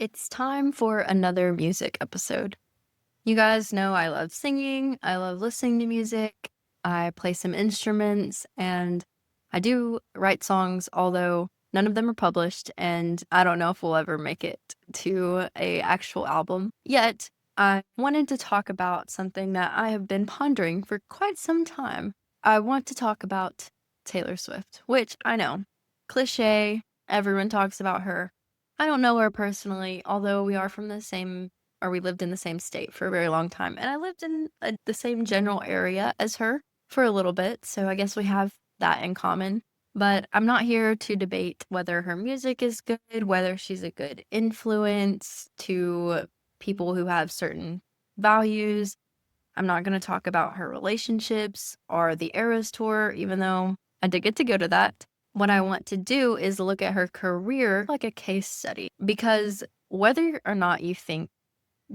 It's time for another music episode. You guys know I love singing, I love listening to music, I play some instruments, and I do write songs, although none of them are published, and I don't know if we'll ever make it to a actual album. Yet, I wanted to talk about something that I have been pondering for quite some time. I want to talk about Taylor Swift, which I know, cliche, everyone talks about her. I don't know her personally, although we are from the same or we lived in the same state for a very long time, and I lived in the same general area as her for a little bit, so I guess we have that in common. But I'm not here to debate whether her music is good, whether she's a good influence to people who have certain values. I'm not going to talk about her relationships or the Eras tour, even though I did get to go to that. What I want to do is look at her career like a case study because whether or not you think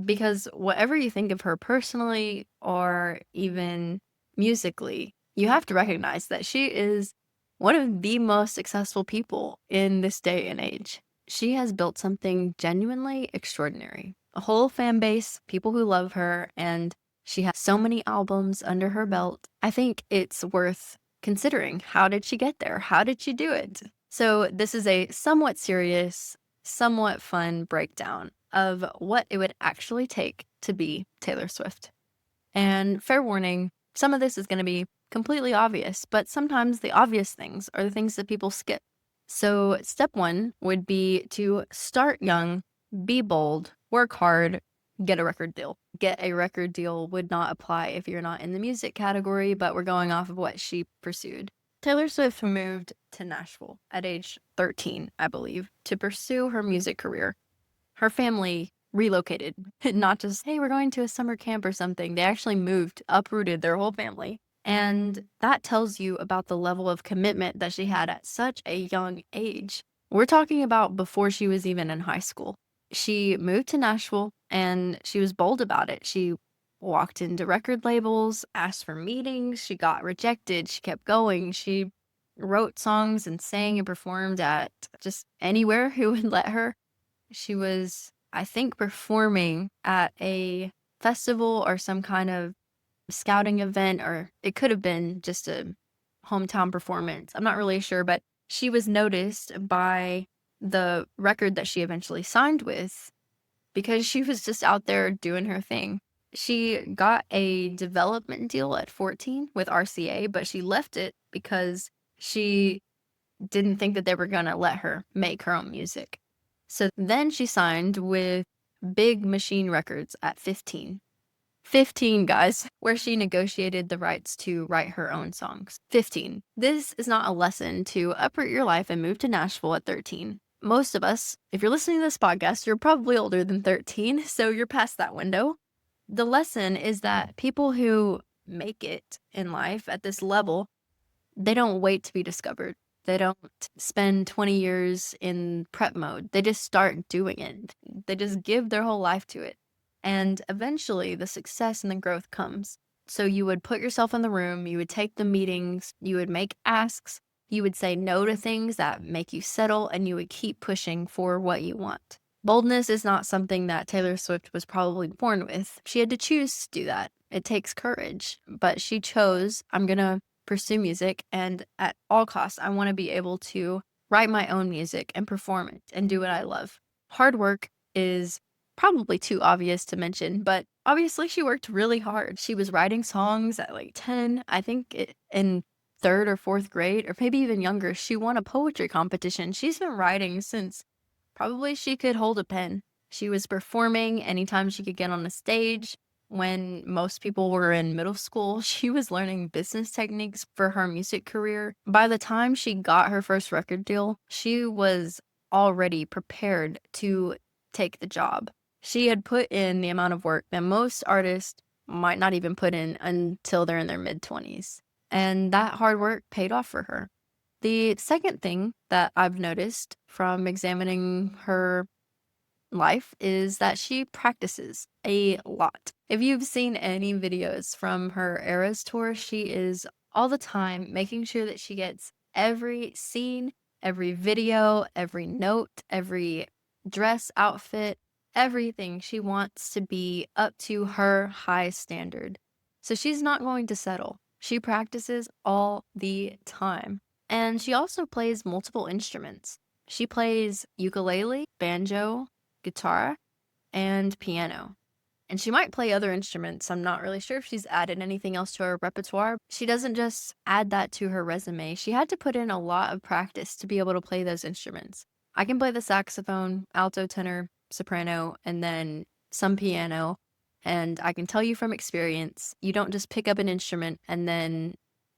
because whatever you think of her personally or even musically, you have to recognize that she is one of the most successful people in this day and age. She has built something genuinely extraordinary. A whole fan base, people who love her, and she has so many albums under her belt. I think it's worth considering. How did she get there? How did she do it? So, this is a somewhat serious, somewhat fun breakdown of what it would actually take to be Taylor Swift. And fair warning, some of this is going to be completely obvious, but sometimes the obvious things are the things that people skip. So, step one would be to start young, be bold, work hard, get a record deal. Get a record deal would not apply if you're not in the music category, but we're going off of what she pursued. Taylor Swift moved to Nashville at age 13, I believe, to pursue her music career. Her family relocated, not just, hey, we're going to a summer camp or something. They actually moved, uprooted their whole family. And that tells you about the level of commitment that she had at such a young age. We're talking about before she was even in high school. She moved to Nashville and she was bold about it. She walked into record labels, asked for meetings, she got rejected, she kept going. She wrote songs and sang and performed at just anywhere who would let her. She was, I think, performing at a festival or some kind of scouting event, or it could have been just a hometown performance. I'm not really sure, but she was noticed by the record that she eventually signed with because she was just out there doing her thing. She got a development deal at 14 with RCA, but she left it because she didn't think that they were gonna let her make her own music. So then she signed with Big Machine Records at 15. 15, guys, where she negotiated the rights to write her own songs. 15. This is not a lesson to uproot your life and move to Nashville at 13. Most of us, if you're listening to this podcast, you're probably older than 13, so you're past that window. The lesson is that people who make it in life at this level, they don't wait to be discovered. They don't spend 20 years in prep mode. They just start doing it. They just give their whole life to it. And eventually the success and the growth comes. So you would put yourself in the room, you would take the meetings, you would make asks, you would say no to things that make you settle, and you would keep pushing for what you want. Boldness is not something that Taylor Swift was probably born with. She had to choose to do that. It takes courage, but she chose, I'm going to pursue music, and at all costs, I want to be able to write my own music and perform it and do what I love. Hard work is probably too obvious to mention, but obviously she worked really hard. She was writing songs at like 10, I think in third or fourth grade, or maybe even younger. She won a poetry competition. She's been writing since probably she could hold a pen. She was performing anytime she could get on a stage. When most people were in middle school, she was learning business techniques for her music career. By the time she got her first record deal, she was already prepared to take the job. She had put in the amount of work that most artists might not even put in until they're in their mid-20s. And that hard work paid off for her. The second thing that I've noticed from examining her life is that she practices a lot. If you've seen any videos from her Eras tour, she is all the time making sure that she gets every scene, every video, every note, every dress, outfit, everything. She wants to be up to her high standard. So she's not going to settle. She practices all the time. And she also plays multiple instruments. She plays ukulele, banjo, guitar, and piano. And she might play other instruments. I'm not really sure if she's added anything else to her repertoire. She doesn't just add that to her resume. She had to put in a lot of practice to be able to play those instruments. I can play the saxophone, alto, tenor, soprano, and then some piano. And I can tell you from experience, you don't just pick up an instrument and then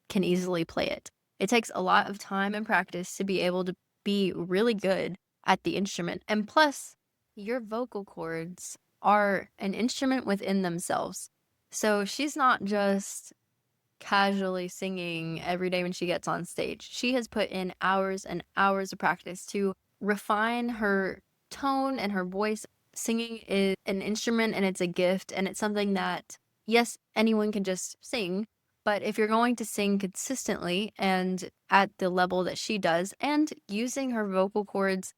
can easily play it. It takes a lot of time and practice to be able to be really good at the instrument. And plus, your vocal cords are an instrument within themselves. So she's not just casually singing every day when she gets on stage. She has put in hours and hours of practice to refine her tone and her voice. Singing is an instrument and it's a gift, and it's something that, yes, anyone can just sing. But if you're going to sing consistently and at the level that she does, and using her vocal cords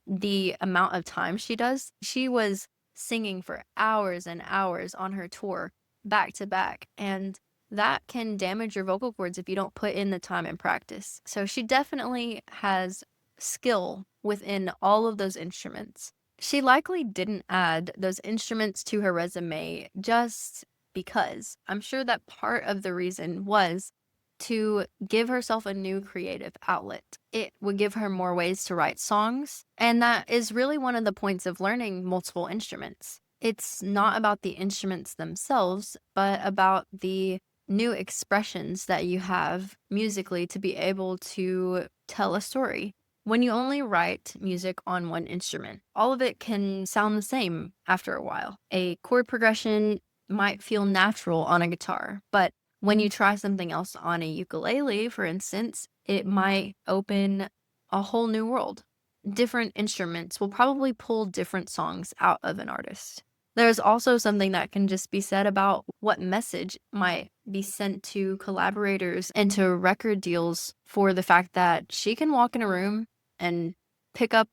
the amount of time she does, she was singing for hours and hours on her tour back to back. And that can damage your vocal cords if you don't put in the time and practice. So she definitely has skill within all of those instruments. She likely didn't add those instruments to her resume just because. I'm sure that part of the reason was to give herself a new creative outlet. It would give her more ways to write songs, and that is really one of the points of learning multiple instruments. It's not about the instruments themselves, but about the new expressions that you have musically to be able to tell a story. When you only write music on one instrument, all of it can sound the same after a while. A chord progression might feel natural on a guitar, but when you try something else on a ukulele, for instance, it might open a whole new world. Different instruments will probably pull different songs out of an artist. There's also something that can just be said about what message might be sent to collaborators and to record deals for the fact that she can walk in a room and pick up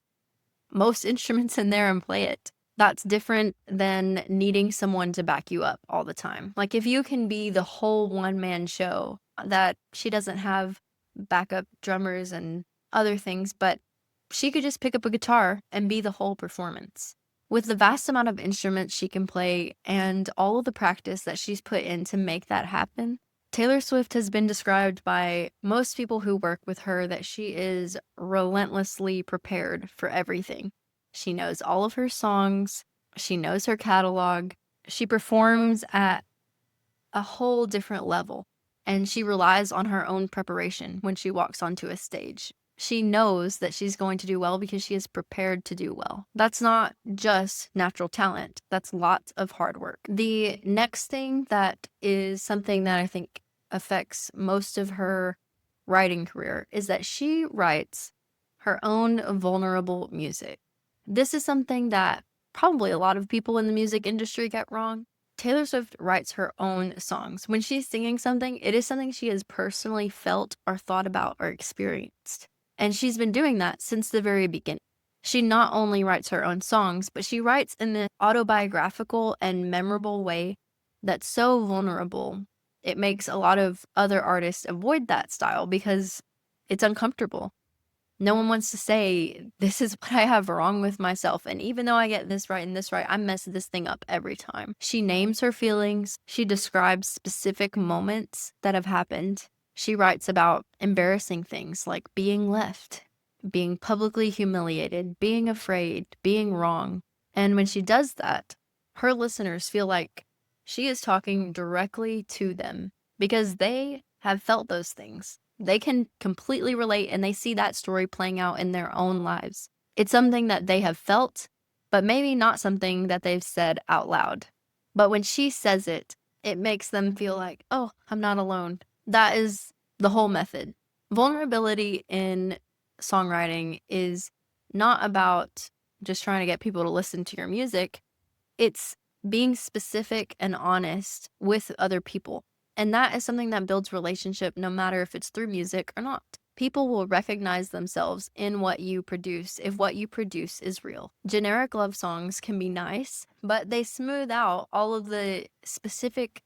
most instruments in there and play it. That's different than needing someone to back you up all the time. Like if you can be the whole one-man show, that she doesn't have backup drummers and other things, but she could just pick up a guitar and be the whole performance. With the vast amount of instruments she can play and all of the practice that she's put in to make that happen, Taylor Swift has been described by most people who work with her that she is relentlessly prepared for everything. She knows all of her songs, she knows her catalog, she performs at a whole different level, and she relies on her own preparation when she walks onto a stage. She knows that she's going to do well because she is prepared to do well. That's not just natural talent, that's lots of hard work. The next thing that is something that I think affects most of her writing career is that she writes her own vulnerable music. This is something that probably a lot of people in the music industry get wrong. Taylor Swift writes her own songs. When she's singing something, it is something she has personally felt or thought about or experienced. And she's been doing that since the very beginning. She not only writes her own songs, but she writes in an autobiographical and memorable way that's so vulnerable. It makes a lot of other artists avoid that style because it's uncomfortable. No one wants to say, this is what I have wrong with myself. And even though I get this right and this right, I mess this thing up every time. She names her feelings. She describes specific moments that have happened. She writes about embarrassing things like being left, being publicly humiliated, being afraid, being wrong. And when she does that, her listeners feel like she is talking directly to them because they have felt those things. They can completely relate and they see that story playing out in their own lives. It's something that they have felt, but maybe not something that they've said out loud. But when she says it, it makes them feel like, oh, I'm not alone. That is the whole method. Vulnerability in songwriting is not about just trying to get people to listen to your music. It's being specific and honest with other people. And that is something that builds relationship no matter if it's through music or not. People will recognize themselves in what you produce if what you produce is real. Generic love songs can be nice, but they smooth out all of the specific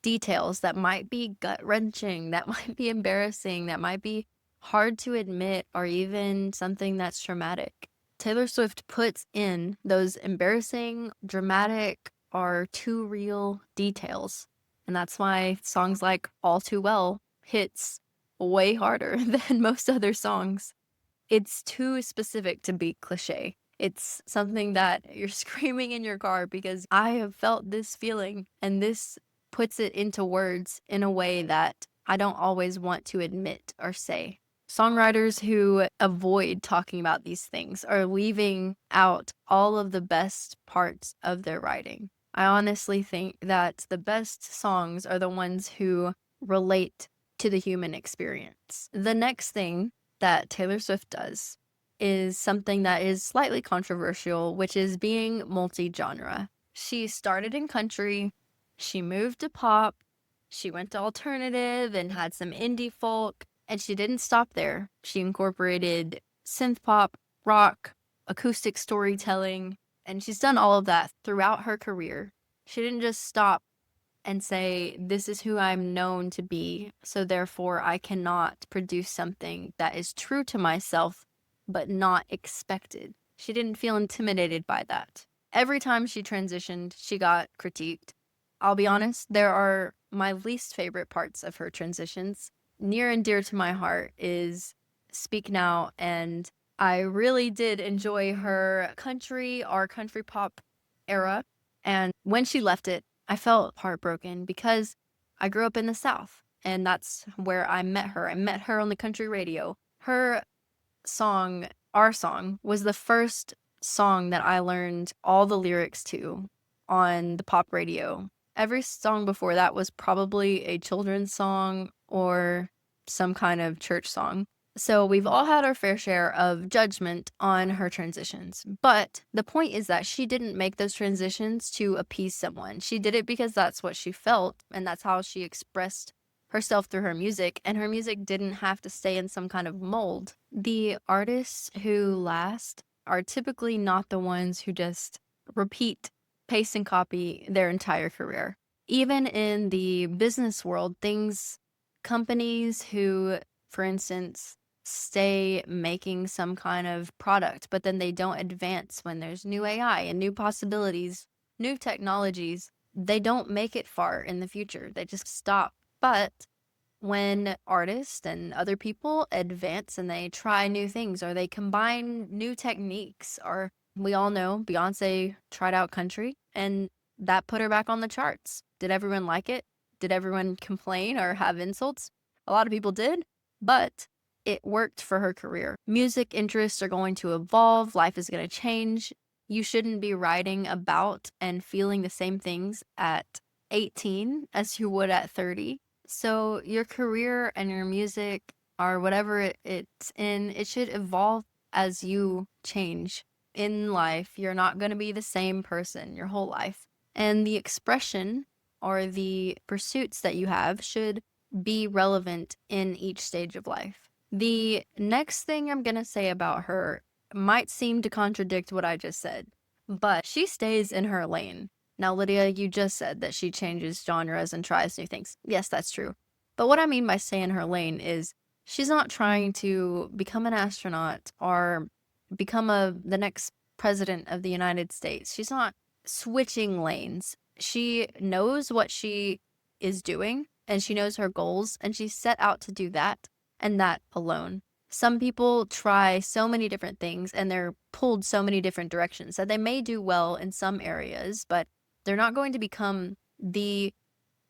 details that might be gut-wrenching, that might be embarrassing, that might be hard to admit, or even something that's traumatic. Taylor Swift puts in those embarrassing, dramatic, or too real details. And that's why songs like All Too Well hits way harder than most other songs. It's too specific to be cliche. It's something that you're screaming in your car because I have felt this feeling, and this puts it into words in a way that I don't always want to admit or say. Songwriters who avoid talking about these things are leaving out all of the best parts of their writing. I honestly think that the best songs are the ones who relate to the human experience. The next thing that Taylor Swift does is something that is slightly controversial, which is being multi-genre. She started in country, she moved to pop, she went to alternative and had some indie folk, and she didn't stop there. She incorporated synth pop, rock, acoustic storytelling, and she's done all of that throughout her career. She didn't just stop and say, this is who I'm known to be, so therefore I cannot produce something that is true to myself, but not expected. She didn't feel intimidated by that. Every time she transitioned, she got critiqued. I'll be honest, there are my least favorite parts of her transitions. Near and dear to my heart is Speak Now, and I really did enjoy her country or country pop era. And when she left it, I felt heartbroken because I grew up in the South, and that's where I met her. I met her on the country radio. Her song, Our Song, was the first song that I learned all the lyrics to on the pop radio. Every song before that was probably a children's song or some kind of church song. So we've all had our fair share of judgment on her transitions. But the point is that she didn't make those transitions to appease someone. She did it because that's what she felt, and that's how she expressed herself through her music, and her music didn't have to stay in some kind of mold. The artists who last are typically not the ones who just repeat, paste, and copy their entire career. Even in the business world, companies who, for instance, stay making some kind of product, but then they don't advance when there's new AI and new possibilities, new technologies, they don't make it far in the future. They just stop. But when artists and other people advance and they try new things or they combine new techniques, or we all know Beyonce tried out country and that put her back on the charts. Did everyone like it? Did everyone complain or have insults? A lot of people did, but it worked for her career. Music interests are going to evolve, life is going to change. You shouldn't be writing about and feeling the same things at 18 as you would at 30. So your career and your music or whatever it's in, it should evolve as you change in life. You're not going to be the same person your whole life. And the expression or the pursuits that you have should be relevant in each stage of life. The next thing I'm going to say about her might seem to contradict what I just said, but she stays in her lane. Now, Lydia, you just said that she changes genres and tries new things. Yes, that's true. But what I mean by stay in her lane is she's not trying to become an astronaut or become the next president of the United States. She's not switching lanes. She knows what she is doing and she knows her goals, and she set out to do that and that alone. Some people try so many different things and they're pulled so many different directions that they may do well in some areas, but they're not going to become the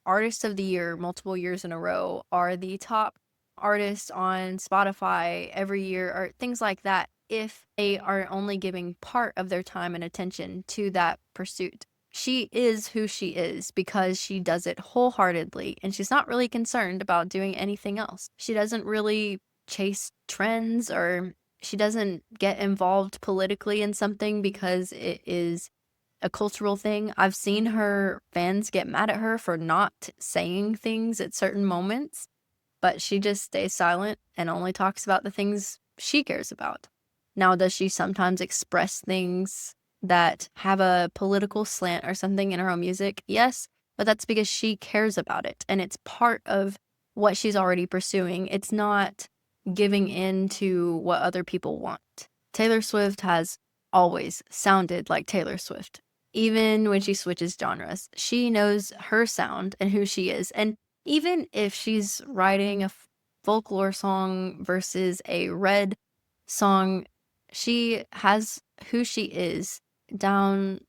artist of the year multiple years in a row or the top artist on Spotify every year or things like that if they are only giving part of their time and attention to that pursuit. She is who she is because she does it wholeheartedly, and she's not really concerned about doing anything else. She doesn't really chase trends, or she doesn't get involved politically in something because it is a cultural thing. I've seen her fans get mad at her for not saying things at certain moments, but she just stays silent and only talks about the things she cares about. Now, does she sometimes express things that have a political slant or something in her own music? Yes, but that's because she cares about it and it's part of what she's already pursuing. It's not giving in to what other people want. Taylor Swift has always sounded like Taylor Swift. Even when she switches genres, she knows her sound and who she is. And even if she's writing a folklore song versus a red song, she has who she is down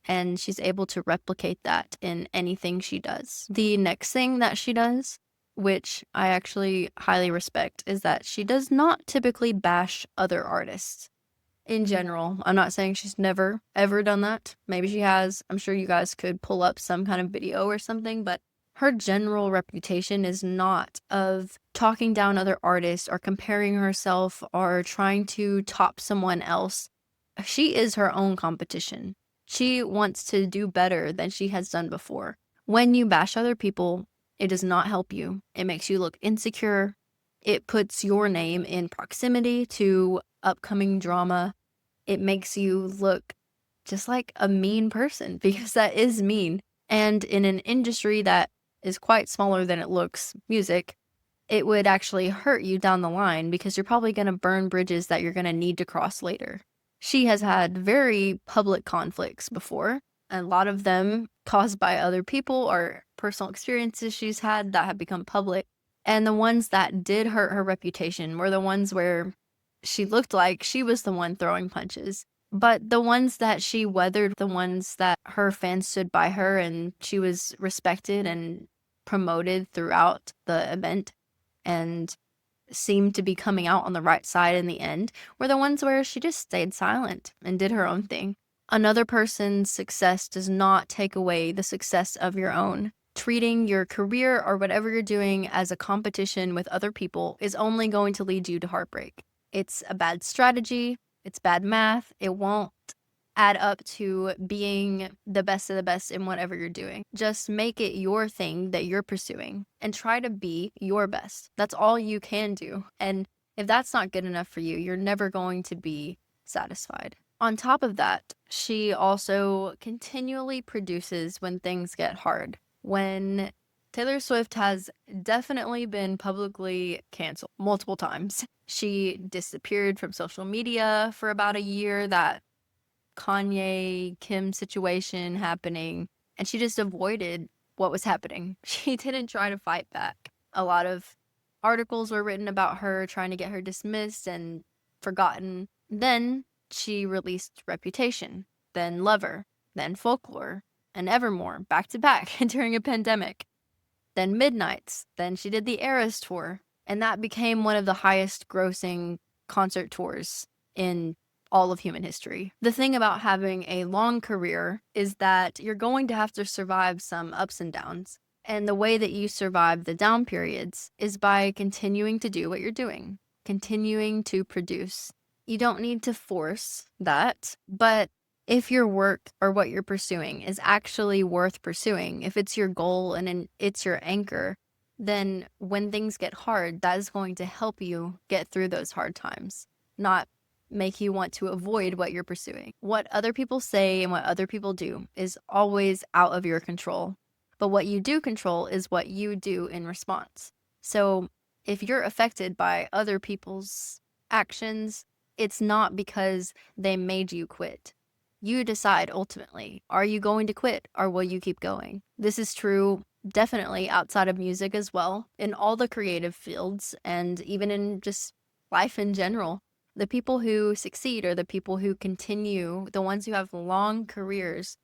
and she's able to replicate that in anything she does. The next thing that she does, which I actually highly respect, is that she does not typically bash other artists. In general, I'm not saying she's never ever done that. Maybe she has. I'm sure you guys could pull up some kind of video or something, but her general reputation is not of talking down other artists or comparing herself or trying to top someone else. She is her own competition. She wants to do better than she has done before. When you bash other people, it does not help you. It makes you look insecure. It puts your name in proximity to upcoming drama. It makes you look just like a mean person because that is mean. And in an industry that is quite smaller than it looks, music, it would actually hurt you down the line because you're probably going to burn bridges that you're going to need to cross later. She has had very public conflicts before, a lot of them caused by other people or personal experiences she's had that have become public. And the ones that did hurt her reputation were the ones where she looked like she was the one throwing punches. But the ones that she weathered, the ones that her fans stood by her and she was respected and promoted throughout the event and seemed to be coming out on the right side in the end, were the ones where she just stayed silent and did her own thing. Another person's success does not take away the success of your own. Treating your career or whatever you're doing as a competition with other people is only going to lead you to heartbreak. It's a bad strategy. It's bad math. It won't add up to being the best of the best in whatever you're doing. Just make it your thing that you're pursuing and try to be your best. That's all you can do. And if that's not good enough for you, you're never going to be satisfied. On top of that, she also continually produces when things get hard. When Taylor Swift has definitely been publicly canceled multiple times. She disappeared from social media for about a year, that Kanye Kim situation happening, and she just avoided what was happening. She didn't try to fight back. A lot of articles were written about her trying to get her dismissed and forgotten. Then she released Reputation, then Lover, then Folklore, and Evermore back to back during a pandemic. Then Midnights, then she did the Eras tour, and that became one of the highest grossing concert tours in all of human history. The thing about having a long career is that you're going to have to survive some ups and downs. And the way that you survive the down periods is by continuing to do what you're doing, continuing to produce. You don't need to force that, but if your work or what you're pursuing is actually worth pursuing, if it's your goal and it's your anchor, then when things get hard, that is going to help you get through those hard times, not make you want to avoid what you're pursuing. What other people say and what other people do is always out of your control. But what you do control is what you do in response. So if you're affected by other people's actions, it's not because they made you quit. You decide ultimately, are you going to quit or will you keep going? This is true definitely outside of music as well, in all the creative fields and even in just life in general. The people who succeed are the people who continue, the ones who have long careers,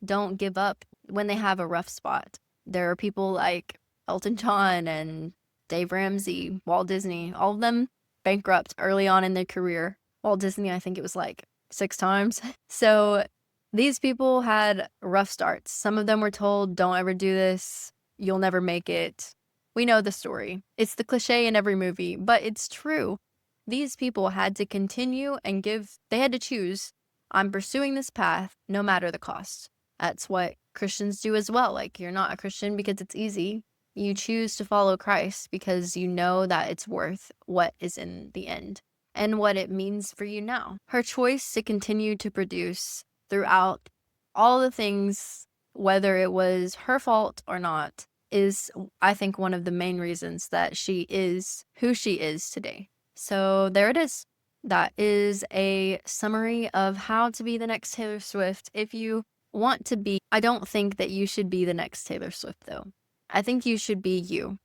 don't give up when they have a rough spot. There are people like Elton John and Dave Ramsey, Walt Disney, all of them bankrupt early on in their career. Walt Disney, I think it was like 6 times. So these people had rough starts. Some of them were told, don't ever do this. You'll never make it. We know the story. It's the cliche in every movie, but it's true. These people had to continue and they had to choose, I'm pursuing this path no matter the cost. That's what Christians do as well. Like, you're not a Christian because it's easy. You choose to follow Christ because you know that it's worth what is in the end and what it means for you now. Her choice to continue to produce throughout all the things, whether it was her fault or not, is, I think, one of the main reasons that she is who she is today. So there it is. That is a summary of how to be the next Taylor Swift. If you want to be, I don't think that you should be the next Taylor Swift, though. I think you should be you.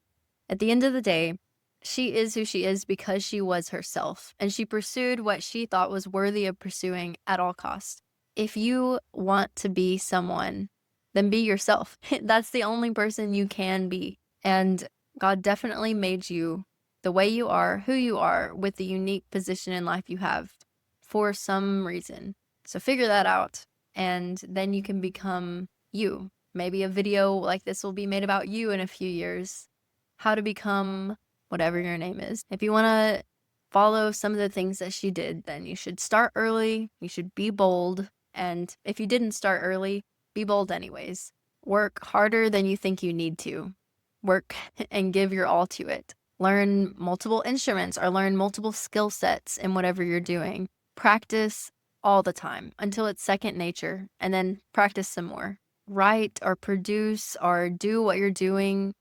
At the end of the day, she is who she is because she was herself, and she pursued what she thought was worthy of pursuing at all costs. If you want to be someone, then be yourself. That's the only person you can be. And God definitely made you the way you are, who you are, with the unique position in life you have for some reason. So figure that out, and then you can become you. Maybe a video like this will be made about you in a few years. How to become whatever your name is. If you want to follow some of the things that she did, then you should start early. You should be bold. And if you didn't start early, be bold anyways. Work harder than you think you need to. Work and give your all to it. Learn multiple instruments or learn multiple skill sets in whatever you're doing. Practice all the time until it's second nature, and then practice some more. Write or produce or do what you're doing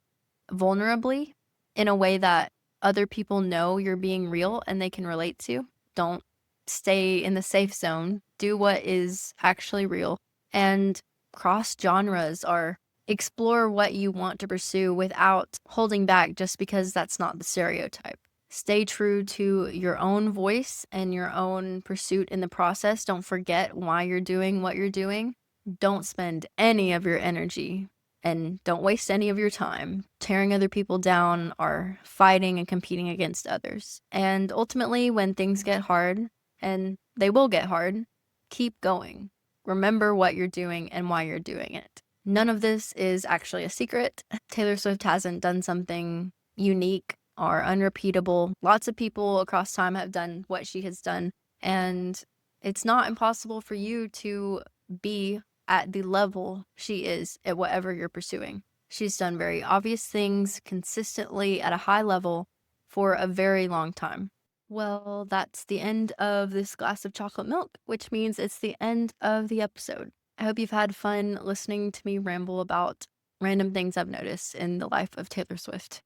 vulnerably in a way that other people know you're being real and they can relate to. Don't stay in the safe zone. Do what is actually real, and cross genres or explore what you want to pursue without holding back just because that's not the stereotype. Stay true to your own voice and your own pursuit in the process. Don't forget why you're doing what you're doing. Don't spend any of your energy and don't waste any of your time tearing other people down or fighting and competing against others. And ultimately, when things get hard, and they will get hard, keep going. Remember what you're doing and why you're doing it. None of this is actually a secret. Taylor Swift hasn't done something unique or unrepeatable. Lots of people across time have done what she has done, and it's not impossible for you to be at the level she is at whatever you're pursuing. She's done very obvious things consistently at a high level for a very long time. Well, that's the end of this glass of chocolate milk, which means it's the end of the episode. I hope you've had fun listening to me ramble about random things I've noticed in the life of Taylor Swift.